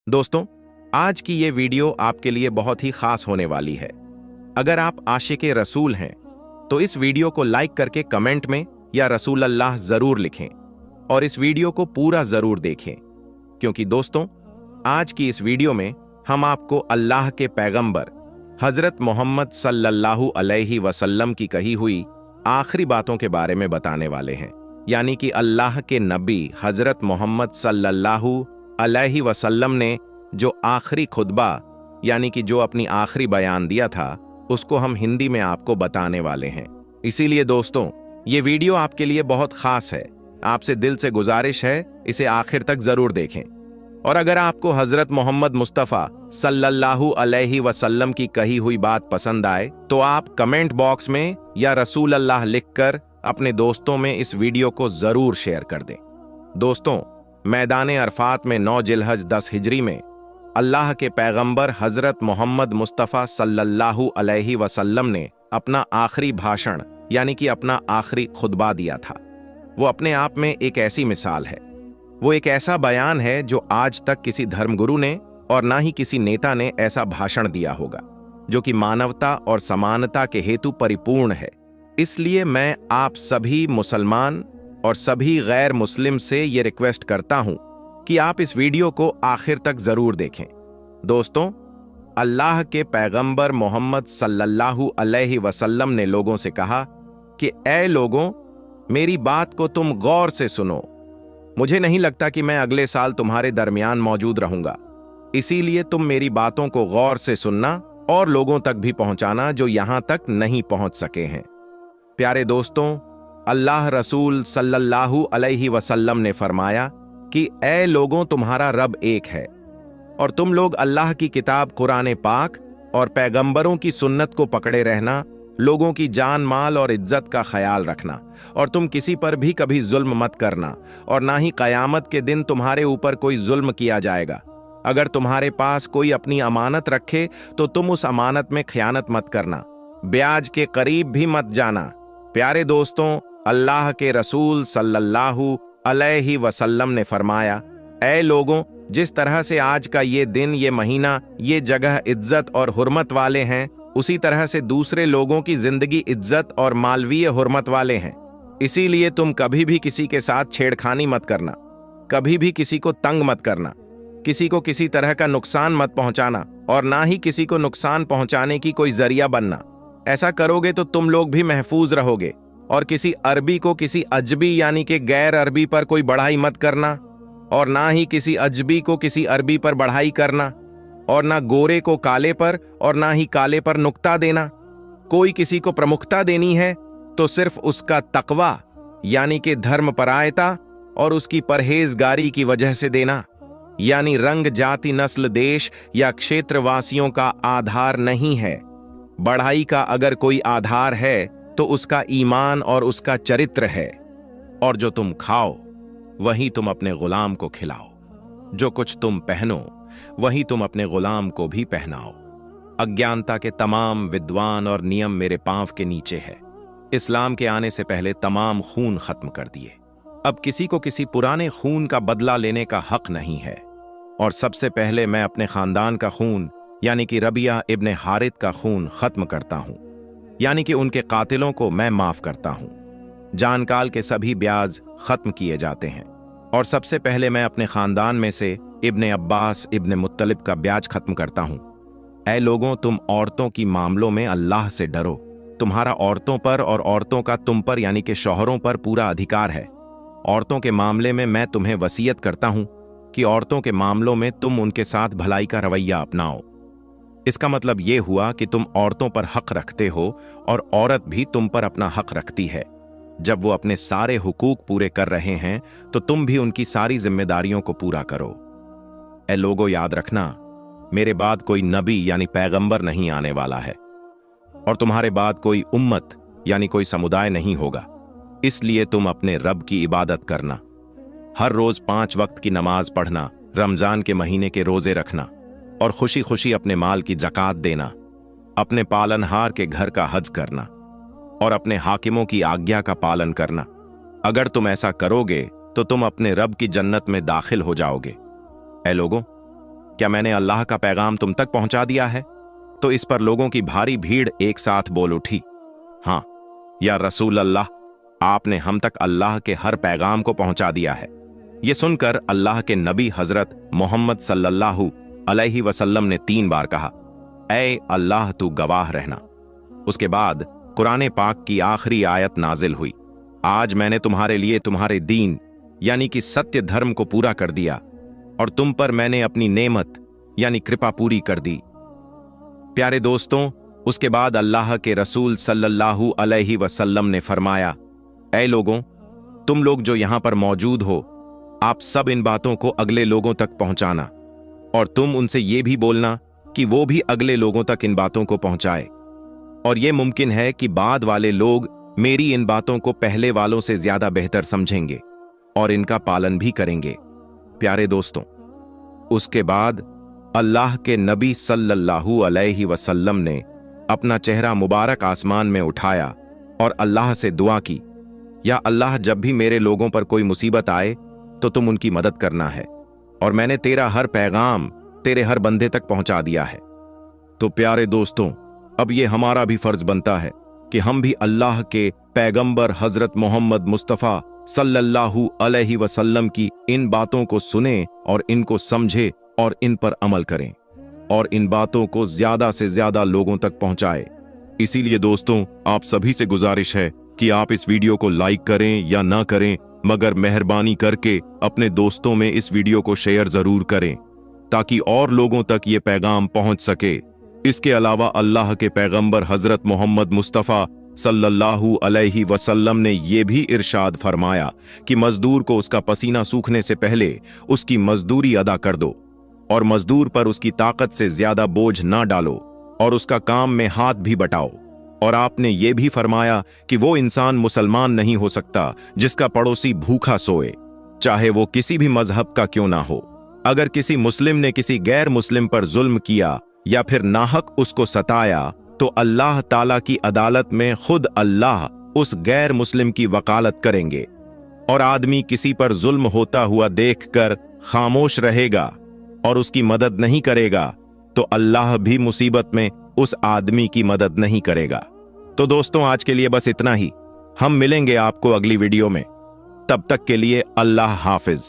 दोस्तों, आज की ये वीडियो आपके लिए बहुत ही खास होने वाली है। अगर आप आशिक़े रसूल हैं तो इस वीडियो को लाइक करके कमेंट में या रसूल अल्लाह जरूर लिखें और इस वीडियो को पूरा जरूर देखें, क्योंकि दोस्तों आज की इस वीडियो में हम आपको अल्लाह के पैगंबर हजरत मोहम्मद सल्लल्लाहु अलैहि वसल्लम की कही हुई आखिरी बातों के बारे में बताने वाले हैं। यानी कि अल्लाह के नबी हजरत मोहम्मद सल्लल्लाहु अलैहि वसल्लम ने जो आखिरी खुतबा यानी कि जो अपनी आखिरी बयान दिया था उसको हम हिंदी में आपको बताने वाले हैं। इसीलिए दोस्तों ये वीडियो आपके लिए बहुत खास है। आपसे दिल से गुजारिश है इसे आखिर तक जरूर देखें। और अगर आपको हजरत मोहम्मद मुस्तफ़ा सल्लल्लाहु अलैहि वसल्लम की कही हुई बात पसंद आए तो आप कमेंट बॉक्स में या रसूल अल्लाह लिखकर अपने दोस्तों में इस वीडियो को जरूर शेयर कर दें। दोस्तों, मैदान अरफात में 9 जिलहज 10 हिजरी में अल्लाह के पैगंबर हजरत मोहम्मद मुस्तफ़ा सल्लल्लाहु अलैहि वसल्लम ने अपना आखिरी भाषण यानी कि अपना आखिरी खुतबा दिया था। वो अपने आप में एक ऐसी मिसाल है, वो एक ऐसा बयान है जो आज तक किसी धर्मगुरु ने और ना ही किसी नेता ने ऐसा भाषण दिया होगा, जो कि मानवता और समानता के हेतु परिपूर्ण है। इसलिए मैं आप सभी मुसलमान और सभी गैर मुस्लिम से ये रिक्वेस्ट करता हूं कि आप इस वीडियो को आखिर तक जरूर देखें। दोस्तों, अल्लाह के पैगंबर मोहम्मद सल्लल्लाहु अलैहि वसल्लम ने लोगों से कहा कि ऐ लोगों, मेरी बात को तुम गौर से सुनो। मुझे नहीं लगता कि मैं अगले साल तुम्हारे दरमियान मौजूद रहूंगा, इसीलिए तुम मेरी बातों को गौर से सुनना और लोगों तक भी पहुंचाना जो यहां तक नहीं पहुंच सके हैं। प्यारे दोस्तों, अल्लाह रसूल सल्लल्लाहु अलैहि वसल्लम ने फरमाया कि ऐ लोगों, तुम्हारा रब एक है और तुम लोग अल्लाह की किताब कुरान पाक और पैगंबरों की सुन्नत को पकड़े रहना, लोगों की जान माल और इज्जत का ख्याल रखना, और तुम किसी पर भी कभी जुल्म मत करना, और ना ही कयामत के दिन तुम्हारे ऊपर कोई जुल्म किया जाएगा। अगर तुम्हारे पास कोई अपनी अमानत रखे तो तुम उस अमानत में खयानत मत करना, ब्याज के करीब भी मत जाना। प्यारे दोस्तों, अल्लाह के रसूल सल्लल्लाहु अलैहि वसल्लम ने फरमाया, ऐ लोगों, जिस तरह से आज का ये दिन, ये महीना, ये जगह इज्जत और हुर्मत वाले हैं, उसी तरह से दूसरे लोगों की जिंदगी इज्जत और मालवीय हुर्मत वाले हैं। इसीलिए तुम कभी भी किसी के साथ छेड़खानी मत करना, कभी भी किसी को तंग मत करना, किसी को किसी तरह का नुकसान मत पहुंचाना, और ना ही किसी को नुकसान पहुंचाने की कोई जरिया बनना। ऐसा करोगे तो तुम लोग भी महफूज रहोगे। और किसी अरबी को किसी अजबी यानी कि गैर अरबी पर कोई बढ़ाई मत करना, और ना ही किसी अजबी को किसी अरबी पर बढ़ाई करना, और ना गोरे को काले पर और ना ही काले पर नुक्ता देना। कोई किसी को प्रमुखता देनी है तो सिर्फ उसका तकवा यानी कि धर्मपरायता और उसकी परहेजगारी की वजह से देना, यानी रंग, जाति, नस्ल, देश या क्षेत्रवासियों का आधार नहीं है। बढ़ाई का अगर कोई आधार है तो उसका ईमान और उसका चरित्र है। और जो तुम खाओ वही तुम अपने गुलाम को खिलाओ, जो कुछ तुम पहनो वही तुम अपने गुलाम को भी पहनाओ। अज्ञानता के तमाम विद्वान और नियम मेरे पांव के नीचे है। इस्लाम के आने से पहले तमाम खून खत्म कर दिए। अब किसी को किसी पुराने खून का बदला लेने का हक नहीं है। और सबसे पहले मैं अपने खानदान का खून यानी कि रबिया इब्ने हारिथ का खून खत्म करता हूं, यानी कि उनके कातिलों को मैं माफ करता हूं। जानकाल के सभी ब्याज खत्म किए जाते हैं। और सबसे पहले मैं अपने खानदान में से इब्ने अब्बास इब्ने मुत्तलिब का ब्याज खत्म करता हूं। ऐ लोगों, तुम औरतों की मामलों में अल्लाह से डरो। तुम्हारा औरतों पर और औरतों का तुम पर यानी कि शौहरों पर पूरा अधिकार है। औरतों के मामले में मैं तुम्हें वसीयत करता हूं कि औरतों के मामलों में तुम उनके साथ भलाई का रवैया अपनाओ। इसका मतलब यह हुआ कि तुम औरतों पर हक रखते हो और औरत भी तुम पर अपना हक रखती है। जब वो अपने सारे हुकूक पूरे कर रहे हैं तो तुम भी उनकी सारी जिम्मेदारियों को पूरा करो। ऐ लोगों, याद रखना, मेरे बाद कोई नबी यानी पैगंबर नहीं आने वाला है और तुम्हारे बाद कोई उम्मत यानी कोई समुदाय नहीं होगा। इसलिए तुम अपने रब की इबादत करना, हर रोज 5 वक्त की नमाज पढ़ना, रमजान के महीने के रोजे रखना और खुशी खुशी अपने माल की ज़कात देना, अपने पालनहार के घर का हज करना और अपने हाकिमों की आज्ञा का पालन करना। अगर तुम ऐसा करोगे तो तुम अपने रब की जन्नत में दाखिल हो जाओगे। ऐ लोगों, क्या मैंने अल्लाह का पैगाम तुम तक पहुंचा दिया है? तो इस पर लोगों की भारी भीड़ एक साथ बोल उठी, हाँ या रसूल अल्लाह, आपने हम तक अल्लाह के हर पैगाम को पहुंचा दिया है। ये सुनकर अल्लाह के नबी हजरत मोहम्मद सल्लल्लाहु अलैहि वसल्लम ने 3 बार कहा, ऐ अल्लाह तू गवाह रहना। उसके बाद कुरान पाक की आखिरी आयत नाजिल हुई, आज मैंने तुम्हारे लिए तुम्हारे दीन यानी कि सत्य धर्म को पूरा कर दिया और तुम पर मैंने अपनी नेमत यानी कृपा पूरी कर दी। प्यारे दोस्तों, उसके बाद अल्लाह के रसूल सल्लल्लाहु अलैहि वसल्लम ने फरमाया, ऐ लोगों, तुम लोग जो यहां पर मौजूद हो, आप सब इन बातों को अगले लोगों तक पहुंचाना और तुम उनसे ये भी बोलना कि वो भी अगले लोगों तक इन बातों को पहुंचाए। और ये मुमकिन है कि बाद वाले लोग मेरी इन बातों को पहले वालों से ज्यादा बेहतर समझेंगे और इनका पालन भी करेंगे। प्यारे दोस्तों, उसके बाद अल्लाह के नबी सल्लल्लाहु अलैहि वसल्लम ने अपना चेहरा मुबारक आसमान में उठाया और अल्लाह से दुआ की, या अल्लाह, जब भी मेरे लोगों पर कोई मुसीबत आए तो तुम उनकी मदद करना है और मैंने तेरा हर पैगाम तेरे हर बंदे तक पहुंचा दिया है। तो प्यारे दोस्तों, अब ये हमारा भी फर्ज बनता है कि हम भी अल्लाह के पैगंबर हजरत मोहम्मद मुस्तफ़ा सल्लल्लाहु अलैहि वसल्लम की इन बातों को सुने और इनको समझे और इन पर अमल करें और इन बातों को ज्यादा से ज्यादा लोगों तक पहुंचाए। इसीलिए दोस्तों, आप सभी से गुजारिश है कि आप इस वीडियो को लाइक करें या ना करें, मगर मेहरबानी करके अपने दोस्तों में इस वीडियो को शेयर जरूर करें ताकि और लोगों तक ये पैगाम पहुंच सके। इसके अलावा अल्लाह के पैगंबर हजरत मोहम्मद मुस्तफ़ा सल्लल्लाहु अलैहि वसल्लम ने ये भी इरशाद फरमाया कि मजदूर को उसका पसीना सूखने से पहले उसकी मजदूरी अदा कर दो और मजदूर पर उसकी ताकत से ज्यादा बोझ ना डालो और उसका काम में हाथ भी बटाओ। और आपने ये भी फरमाया कि वो इंसान मुसलमान नहीं हो सकता जिसका पड़ोसी भूखा सोए, चाहे वो किसी भी मजहब का क्यों ना हो। अगर किसी मुस्लिम ने किसी गैर मुस्लिम पर जुल्म किया या फिर नाहक उसको सताया तो अल्लाह ताला की अदालत में खुद अल्लाह उस गैर मुस्लिम की वकालत करेंगे और आदमी किसी पर जुल्म होता हुआ देखकर खामोश रहेगा और उसकी मदद नहीं करेगा तो अल्लाह भी मुसीबत में उस आदमी की मदद नहीं करेगा। तो दोस्तों, आज के लिए बस इतना ही। हम मिलेंगे आपको अगली वीडियो में। तब तक के लिए अल्लाह हाफिज।